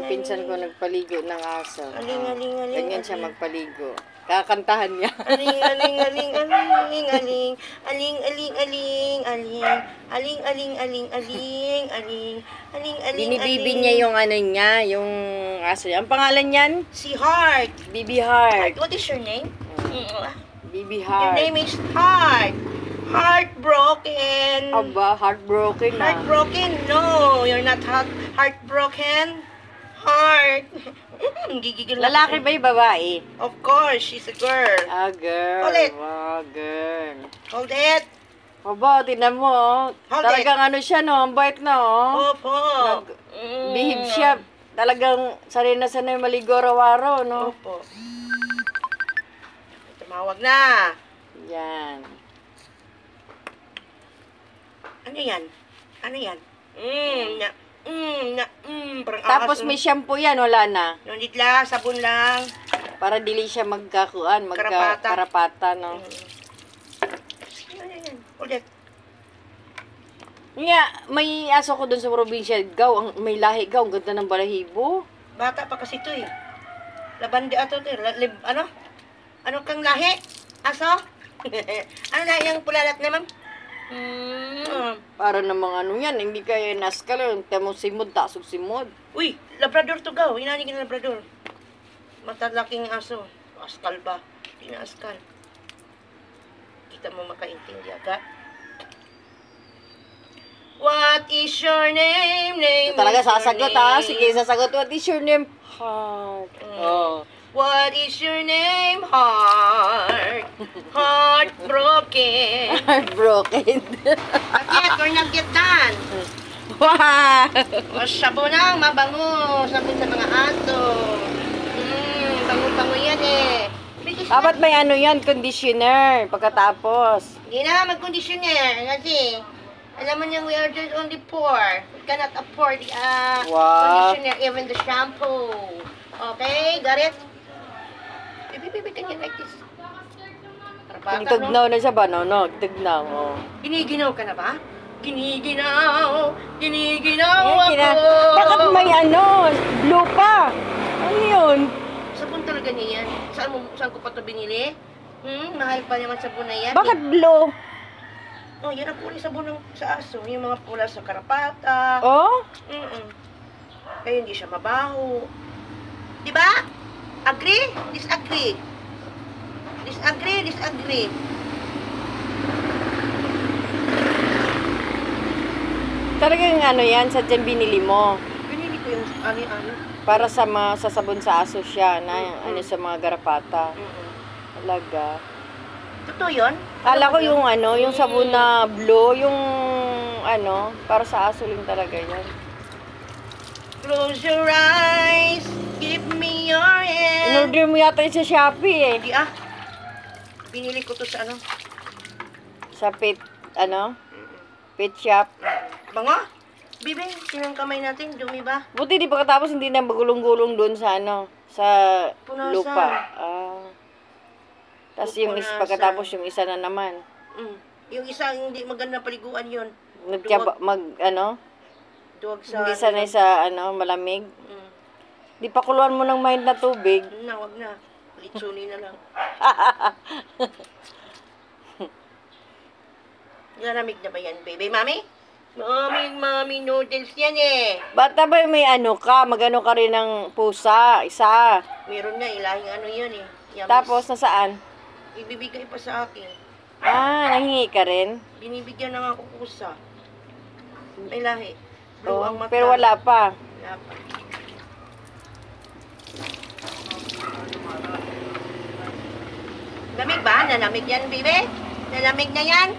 pinsan ko nagpaligo ng aso. Aling. Ganyan siya magpaligo. Kakantahan niya. Aling. Binibibi niya yung ano niya, yung aso niya. Ang pangalan niyan? Si Heart. Bibi Heart. What is your name? Bibi Your Heart. name is Heart. Heartbroken. Aba, heartbroken na. Heartbroken? No, you're not heartbroken. Heart. Gigigil na. Lalaki ba yung babae? Of course, she's a girl. Ah, girl. Hold it. Ah, girl. Hold it. Aba, tinan mo, oh. Hold Talagang ano siya, no? Ang bait na, oh. Opo. Behave siya. Talagang sanay na sanay maligo araw-araw, no? Opo. Tumawag na. Yan. Ano yan? Ano yan? Parang Tapos ahas, may shampoo yan, wala na. Nandit lang, sabon lang. Para dili siya magkakuan, magkakarapata, no? Ano yan? Ulit. Nga, may aso ko dun sa probinsya, gaw, may lahi gaw, ang ganda ng balahibo. Bata pa kasi ito eh. Labandi ato ito eh. Ano? Ano kang lahi? Aso? Ano lahi yung pulalat naman? Para namang ano yan, hindi kaya naskal, temo simod, tasog simod. Uy, Labrador to gaw. Inanig na Labrador. Matalaking aso. Askal ba? Hindi na askal. Kita mo makaintindi agad. What is your name? Talaga sasagot, ha? Sige, sasagot. What is your name? Heart. Oh. What is your name? Heart. Heartbroken. Heartbroken. Not yet, we're not yet done. Wow! O, sabon na, mabango. Sabon sa mga aso. Bango-bango yan eh. Dapat may ano yan, conditioner, pagkatapos. Hindi na mag-conditioner. Kasi, alam mo niya, we are just only poor. We cannot afford the Wow. conditioner, even the shampoo. Okay, got it? Baby, can you like this? Tugnaw na siya ba? No, tugnaw. Oh. Giniginaw ka na ba? Giniginaw ako. Bakit may ano, blue pa? Ano yun? Sabon talaga niya yan. Saan ko pa ito binili? Mahal pa naman sabon na yan. Bakit blue? Oh, yan ang kulay sabon sa aso. Yung mga pula sa karapata. Oh? Kaya hindi siya mabaho. Diba? Agree? Disagree? Disagree? Talagang ano yan, sadyang binili mo. Binili ko yung ano. Para sa sabon sa aso siya, na ano sa mga garapata. Talaga. Totoo yun? Kala ko yung ano, yung sabon na blue, yung ano, para sa aso lang talaga yan. Close your eyes, give me your hand. In-order mo yata yun sa Shopee eh. Hindi binili ko to sa ano? Sa pet, ano? Pet shop. Bango? Bibi, sinang kamay natin, dumi ba? Buti di pagkatapos hindi na magulong-gulong doon sa ano, sa Punasan. lupa. Tapos yung Pupunasan. pagkatapos yung isa na naman. Yung isa, hindi maganda paliguan yun. Nagtiyaba, Duwag sa... hindi sanay sa ano, malamig. Di pakuluan mo ng mahid na tubig. Wag na. Litsuni na lang. Nalamig na ba yan, baby? Mami? Mami noodles yan eh. Bata ba may ano ka, magano ka rin ng pusa, isa. Meron na, ilahing ano yun eh. Yamis. Tapos nasaan? Ibibigay pa sa akin. Nahingi ka rin? Binibigyan na nga ako pusa. May lahi. Blue ang mata. Pero wala pa. Wala pa. Lamig ba? Nalamig yan, baby? Nalamig na yan?